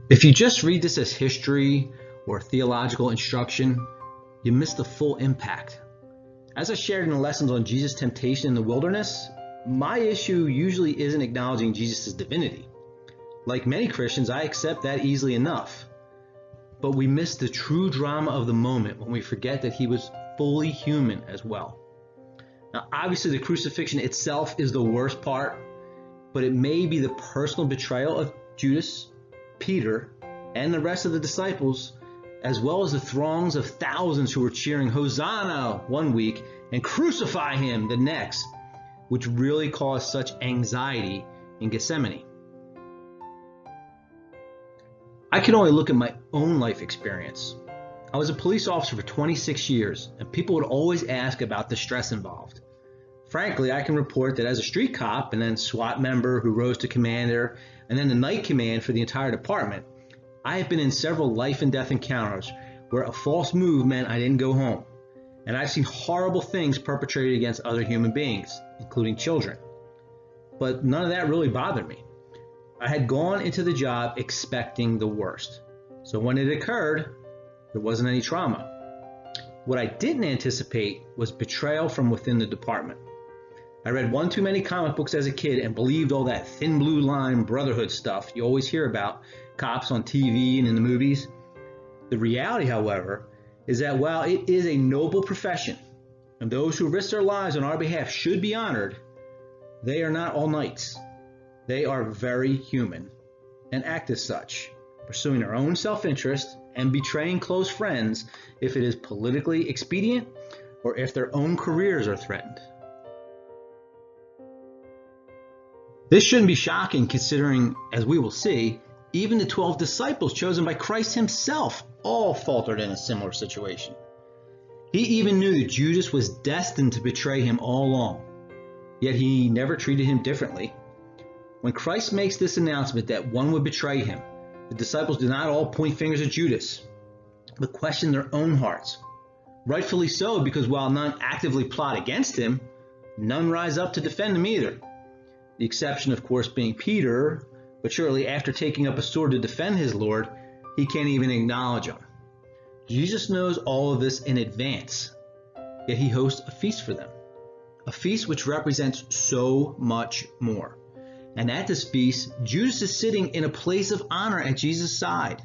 If you just read this as history or theological instruction, you miss the full impact. As I shared in the lessons on Jesus' temptation in the wilderness, my issue usually isn't acknowledging Jesus' divinity. Like many Christians, I accept that easily enough. But we miss the true drama of the moment when we forget that he was fully human as well. Now, obviously, the crucifixion itself is the worst part, but it may be the personal betrayal of Judas, Peter, and the rest of the disciples, as well as the throngs of thousands who were cheering Hosanna one week and crucify him the next, which really caused such anxiety in Gethsemane. I can only look at my own life experience. I was a police officer for 26 years, and people would always ask about the stress involved. Frankly, I can report that as a street cop and then SWAT member who rose to commander and then the night command for the entire department, I have been in several life and death encounters where a false move meant I didn't go home. And I've seen horrible things perpetrated against other human beings, including children. But none of that really bothered me. I had gone into the job expecting the worst. So when it occurred, there wasn't any trauma. What I didn't anticipate was betrayal from within the department. I read one too many comic books as a kid and believed all that thin blue line brotherhood stuff you always hear about cops on TV and in the movies. The reality, however, is that while it is a noble profession and those who risk their lives on our behalf should be honored, they are not all knights. They are very human and act as such, pursuing their own self-interest and betraying close friends if it is politically expedient or if their own careers are threatened. This shouldn't be shocking considering, as we will see, even the 12 disciples chosen by Christ himself all faltered in a similar situation. He even knew that Judas was destined to betray him all along, yet he never treated him differently. When Christ makes this announcement that one would betray him, the disciples do not all point fingers at Judas, but question their own hearts. Rightfully so, because while none actively plot against him, none rise up to defend him either. The exception, of course, being Peter, but surely after taking up a sword to defend his Lord, he can't even acknowledge him. Jesus knows all of this in advance, yet he hosts a feast for them, a feast which represents so much more. And at this feast, Judas is sitting in a place of honor at Jesus' side.